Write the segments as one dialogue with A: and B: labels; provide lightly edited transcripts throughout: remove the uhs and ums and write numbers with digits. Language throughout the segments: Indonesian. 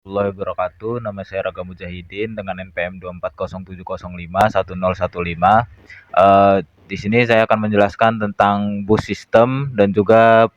A: warahmatullahi wabarakatuh. Nama saya Raga Mujahidin dengan NPM 24070511015. Di sini saya akan menjelaskan tentang bus system dan juga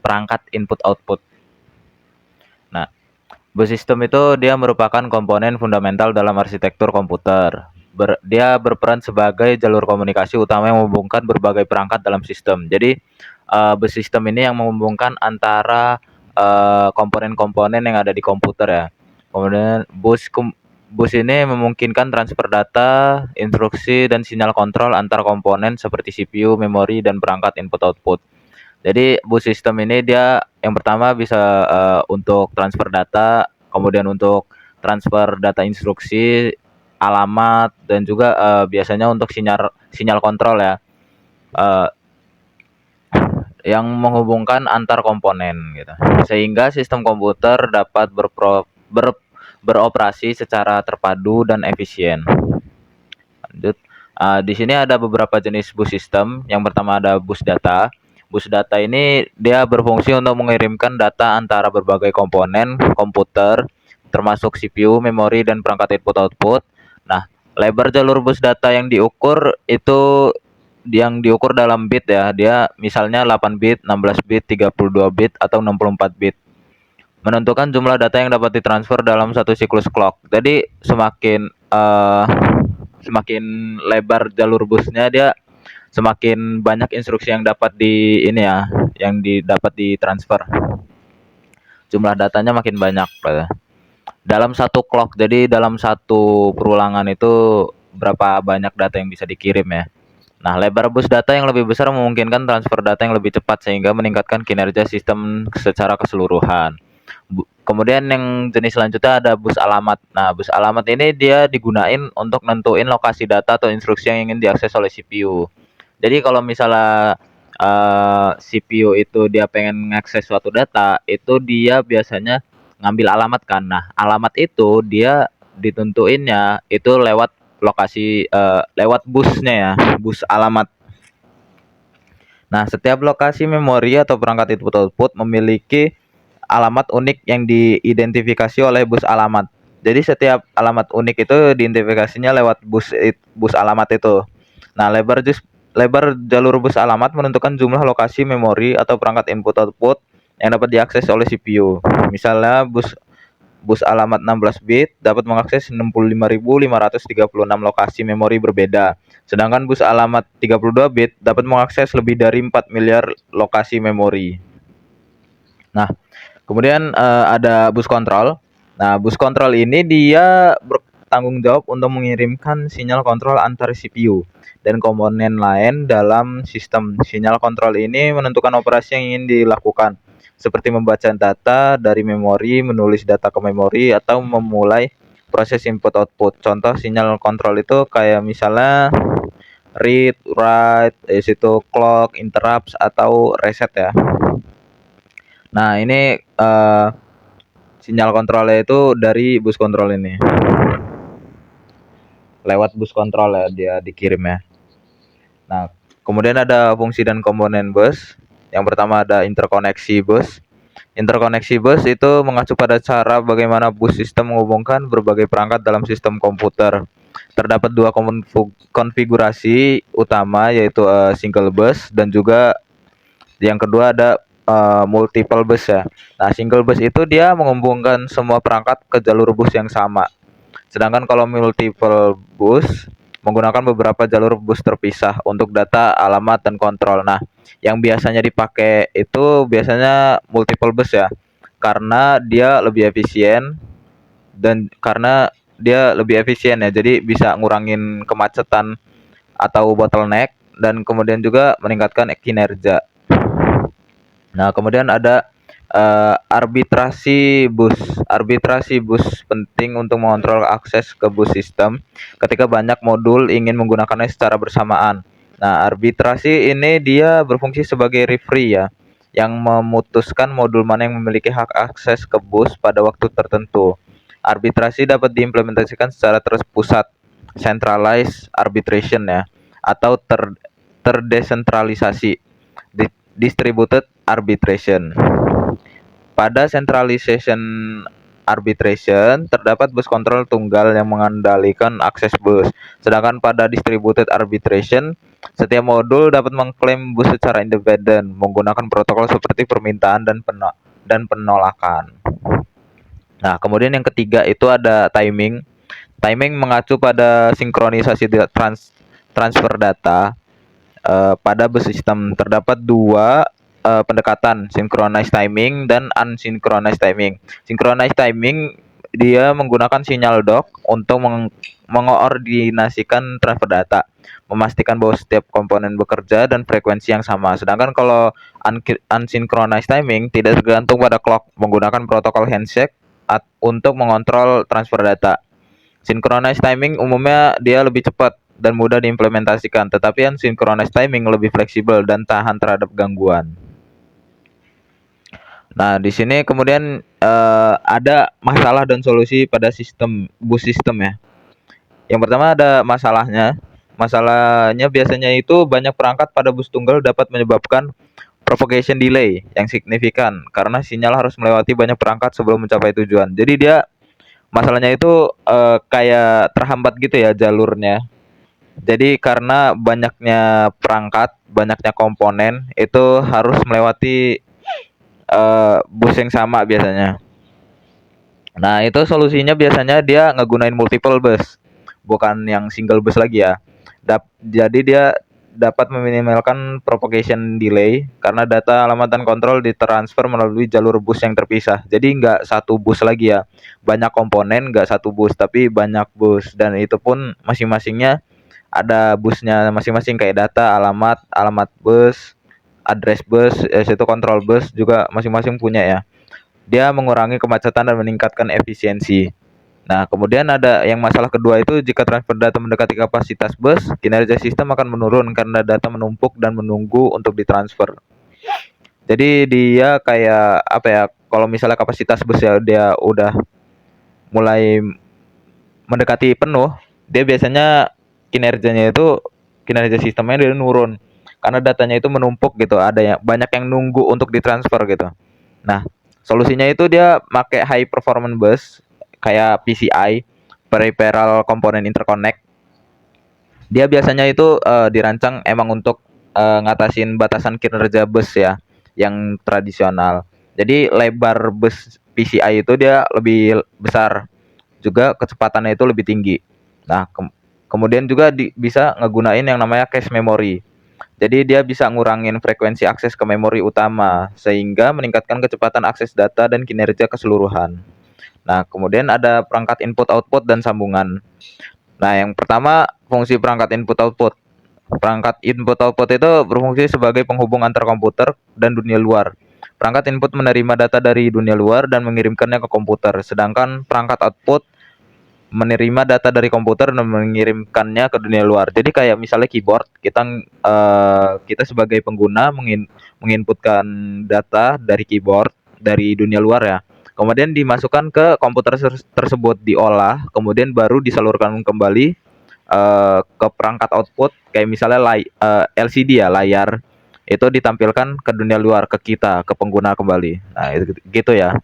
A: perangkat input output. Nah, bus system itu dia merupakan komponen fundamental dalam arsitektur komputer. Dia berperan sebagai jalur komunikasi utama yang menghubungkan berbagai perangkat dalam sistem. Jadi, bus system ini yang menghubungkan antara komponen-komponen yang ada di komputer ya. Kemudian bus ini memungkinkan transfer data, instruksi dan sinyal kontrol antar komponen seperti CPU, memori dan perangkat input output. Jadi bus system ini dia yang pertama bisa untuk transfer data, kemudian untuk transfer data instruksi, alamat dan juga biasanya untuk sinyal sinyal kontrol ya. Uh, yang menghubungkan antar komponen gitu. Sehingga sistem komputer dapat beroperasi secara terpadu dan efisien. Lanjut. Di sini ada beberapa jenis bus system. Yang pertama ada bus data. Bus data ini dia berfungsi untuk mengirimkan data antara berbagai komponen komputer, termasuk CPU, memori, dan perangkat input output. Nah, lebar jalur bus data yang diukur dalam bit ya. Dia misalnya 8 bit, 16 bit, 32 bit atau 64 bit. Menentukan jumlah data yang dapat ditransfer dalam satu siklus clock. Jadi semakin lebar jalur busnya dia semakin banyak instruksi yang dapat dapat ditransfer. Jumlah datanya makin banyak. Dalam satu clock, jadi dalam satu perulangan itu berapa banyak data yang bisa dikirim ya. Nah, lebar bus data yang lebih besar memungkinkan transfer data yang lebih cepat sehingga meningkatkan kinerja sistem secara keseluruhan. Kemudian yang jenis selanjutnya ada bus alamat. Nah, bus alamat ini dia digunain untuk nentuin lokasi data atau instruksi yang ingin diakses oleh CPU. Jadi kalau misalnya CPU itu dia pengen mengakses suatu data, itu dia biasanya ngambil alamat kan. Nah, alamat itu dia ditentuinnya itu lewat lokasi lewat busnya ya, bus alamat. Nah, setiap lokasi memori atau perangkat input output memiliki alamat unik yang diidentifikasi oleh bus alamat. Jadi setiap alamat unik itu diidentifikasinya lewat bus alamat itu. Nah, lebar jalur bus alamat menentukan jumlah lokasi memori atau perangkat input output yang dapat diakses oleh CPU. Misalnya bus alamat 16 bit dapat mengakses 65.536 lokasi memori berbeda. Sedangkan bus alamat 32 bit dapat mengakses lebih dari 4 miliar lokasi memori. Nah, kemudian ada bus kontrol. Nah, bus kontrol ini dia bertanggung jawab untuk mengirimkan sinyal kontrol antar CPU dan komponen lain dalam sistem. Sinyal kontrol ini menentukan operasi yang ingin dilakukan, seperti membaca data dari memori, menulis data ke memori, atau memulai proses input output. Contoh sinyal kontrol itu kayak misalnya read, write, itu clock, interrupts, atau reset ya. Nah, ini sinyal kontrolnya itu dari bus kontrol ini. Lewat bus kontrol ya dia dikirim ya. Nah, kemudian ada fungsi dan komponen bus. Yang pertama ada interkoneksi bus. Interkoneksi bus itu mengacu pada cara bagaimana bus sistem menghubungkan berbagai perangkat dalam sistem komputer. Terdapat dua konfigurasi utama, yaitu single bus dan juga yang kedua ada multiple bus ya. Nah, single bus itu dia menghubungkan semua perangkat ke jalur bus yang sama. Sedangkan kalau multiple bus menggunakan beberapa jalur bus terpisah untuk data, alamat, dan kontrol. Nah, yang biasanya dipakai itu biasanya multiple bus ya, karena dia lebih efisien ya, jadi bisa ngurangin kemacetan atau bottleneck dan kemudian juga meningkatkan kinerja. Nah, kemudian ada arbitrasi bus. Arbitrasi bus penting untuk mengontrol akses ke bus sistem ketika banyak modul ingin menggunakannya secara bersamaan. Nah, arbitrasi ini dia berfungsi sebagai referee ya, yang memutuskan modul mana yang memiliki hak akses ke bus pada waktu tertentu. Arbitrasi dapat diimplementasikan secara terpusat, centralized arbitration ya, atau terdesentralisasi, distributed arbitration. Pada centralization arbitration, terdapat bus kontrol tunggal yang mengendalikan akses bus. Sedangkan pada distributed arbitration, setiap modul dapat mengklaim bus secara independen menggunakan protokol seperti permintaan dan penolakan. Nah, kemudian yang ketiga itu ada timing. Timing mengacu pada sinkronisasi transfer data pada bus sistem. Terdapat dua pendekatan, synchronized timing dan unsynchronized timing. Synchronized timing dia menggunakan sinyal dock untuk mengoordinasikan transfer data, memastikan bahwa setiap komponen bekerja dan frekuensi yang sama. Sedangkan kalau unsynchronized timing tidak tergantung pada clock, menggunakan protokol handshake untuk mengontrol transfer data. Synchronized timing umumnya dia lebih cepat dan mudah diimplementasikan, tetapi unsynchronized timing lebih fleksibel dan tahan terhadap gangguan. Nah, di sini kemudian ada masalah dan solusi pada bus sistem ya. Yang pertama ada masalahnya. Masalahnya biasanya itu banyak perangkat pada bus tunggal dapat menyebabkan propagation delay yang signifikan karena sinyal harus melewati banyak perangkat sebelum mencapai tujuan. Jadi dia masalahnya itu kayak terhambat gitu ya jalurnya. Jadi karena banyaknya perangkat, banyaknya komponen itu harus melewati bus yang sama biasanya. Nah, itu solusinya biasanya dia ngegunain multiple bus, bukan yang single bus lagi ya. Jadi dia dapat meminimalkan propagation delay karena data alamat dan kontrol ditransfer melalui jalur bus yang terpisah. Jadi nggak satu bus lagi ya, banyak komponen nggak satu bus tapi banyak bus, dan itu pun masing-masingnya ada busnya masing-masing kayak data alamat bus, address bus, situ kontrol bus juga masing-masing punya ya. Dia mengurangi kemacetan dan meningkatkan efisiensi. Nah, kemudian ada yang masalah kedua itu jika transfer data mendekati kapasitas bus, kinerja sistem akan menurun karena data menumpuk dan menunggu untuk ditransfer. Jadi dia kayak apa ya? Kalau misalnya kapasitas bus ya dia udah mulai mendekati penuh, dia biasanya kinerja sistemnya dia nurun karena datanya itu menumpuk gitu. Ada yang banyak yang nunggu untuk ditransfer gitu. Nah, solusinya itu dia pakai high performance bus kayak PCI, peripheral component interconnect. Dia biasanya itu dirancang emang untuk ngatasin batasan kinerja bus ya yang tradisional. Jadi lebar bus PCI itu dia lebih besar, juga kecepatannya itu lebih tinggi. Nah, kemudian juga bisa ngegunain yang namanya cache memory. Jadi dia bisa ngurangin frekuensi akses ke memori utama sehingga meningkatkan kecepatan akses data dan kinerja keseluruhan. Nah, kemudian ada perangkat input output dan sambungan. Nah, yang pertama fungsi perangkat input output. Perangkat input output itu berfungsi sebagai penghubung antar komputer dan dunia luar. Perangkat input menerima data dari dunia luar dan mengirimkannya ke komputer, sedangkan perangkat output menerima data dari komputer dan mengirimkannya ke dunia luar. Jadi kayak misalnya keyboard, kita sebagai pengguna menginputkan data dari keyboard dari dunia luar ya. Kemudian dimasukkan ke komputer tersebut, diolah, kemudian baru disalurkan kembali ke perangkat output kayak misalnya LCD ya, layar. Itu ditampilkan ke dunia luar, ke kita, ke pengguna kembali. Nah, itu gitu ya.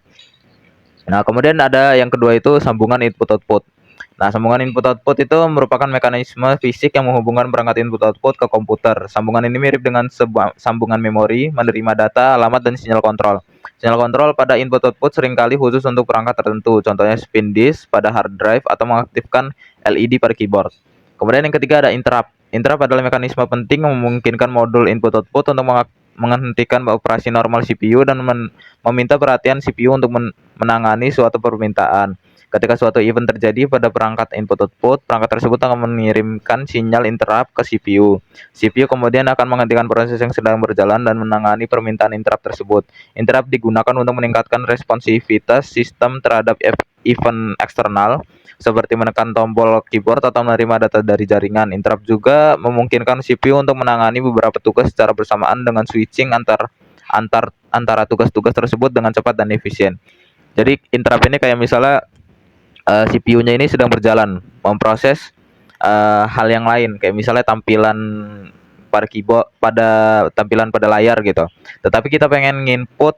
A: Nah, kemudian ada yang kedua itu sambungan input output. Nah, sambungan input output itu merupakan mekanisme fisik yang menghubungkan perangkat input output ke komputer. Sambungan ini mirip dengan sambungan memori, menerima data, alamat, dan sinyal kontrol. Sinyal kontrol pada input output seringkali khusus untuk perangkat tertentu, contohnya spin disk pada hard drive atau mengaktifkan LED pada keyboard. Kemudian yang ketiga ada interrupt. Interrupt adalah mekanisme penting yang memungkinkan modul input output untuk menghentikan operasi normal CPU dan meminta perhatian CPU untuk menangani suatu permintaan. Ketika suatu event terjadi pada perangkat input output, perangkat tersebut akan mengirimkan sinyal interrupt ke CPU. CPU kemudian akan menghentikan proses yang sedang berjalan dan menangani permintaan interrupt tersebut. Interrupt digunakan untuk meningkatkan responsivitas sistem terhadap event eksternal, seperti menekan tombol keyboard atau menerima data dari jaringan. Interrupt juga memungkinkan CPU untuk menangani beberapa tugas secara bersamaan dengan switching antara tugas-tugas tersebut dengan cepat dan efisien. Jadi interrupt ini kayak misalnya CPU-nya ini sedang berjalan memproses hal yang lain kayak misalnya tampilan pada keyboard, tampilan pada layar gitu. Tetapi kita pengen nginput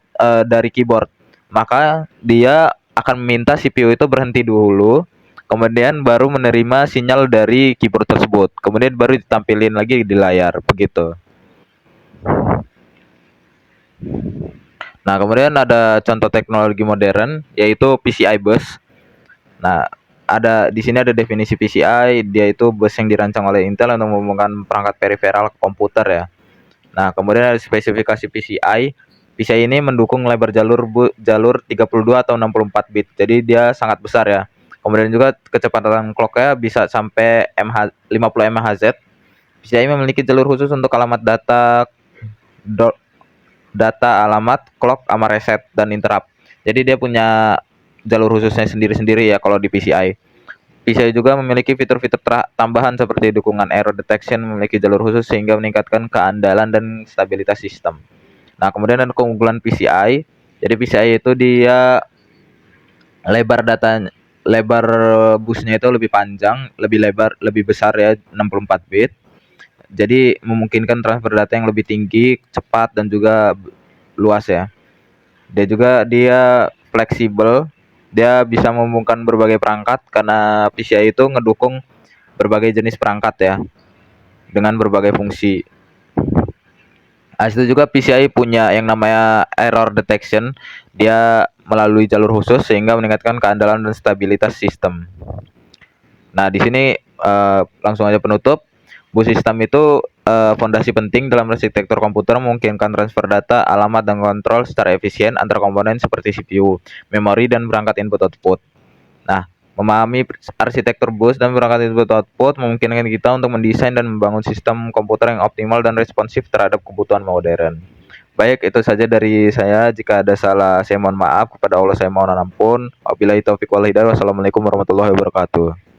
A: dari keyboard, maka dia akan meminta CPU itu berhenti dulu, kemudian baru menerima sinyal dari keyboard tersebut, kemudian baru ditampilin lagi di layar, begitu. Nah, kemudian ada contoh teknologi modern yaitu PCI bus. Nah, di sini ada definisi PCI, dia itu bus yang dirancang oleh Intel untuk menghubungkan perangkat periferal ke komputer ya. Nah, kemudian ada spesifikasi PCI. PCI ini mendukung lebar jalur 32 atau 64 bit. Jadi dia sangat besar ya. Kemudian juga kecepatan clocknya bisa sampai 50 MHz. PCI memiliki jalur khusus untuk alamat alamat, clock, sama reset dan interrupt. Jadi dia punya jalur khususnya sendiri-sendiri ya kalau di PCI. PCI juga memiliki fitur-fitur tambahan seperti dukungan error detection, memiliki jalur khusus sehingga meningkatkan keandalan dan stabilitas sistem. Nah, kemudian ada keunggulan PCI. Jadi PCI itu dia lebar busnya itu lebih panjang, lebih lebar, lebih besar ya, 64 bit. Jadi memungkinkan transfer data yang lebih tinggi, cepat dan juga luas ya. Dia fleksibel, dia bisa menghubungkan berbagai perangkat karena PCI itu ngedukung berbagai jenis perangkat ya dengan berbagai fungsi. Itu juga PCI punya yang namanya error detection, dia melalui jalur khusus sehingga meningkatkan keandalan dan stabilitas sistem. Nah, di sini langsung aja penutup. Bus sistem itu fondasi penting dalam arsitektur komputer, memungkinkan transfer data, alamat, dan kontrol secara efisien antar komponen seperti CPU, memori, dan perangkat input-output. Nah, memahami arsitektur bus dan perangkat input-output memungkinkan kita untuk mendesain dan membangun sistem komputer yang optimal dan responsif terhadap kebutuhan modern. Baik, itu saja dari saya. Jika ada salah, saya mohon maaf. Kepada Allah saya mohon ampun. Wabillahi taufiq wal hidayah. Wassalamualaikum warahmatullahi wabarakatuh.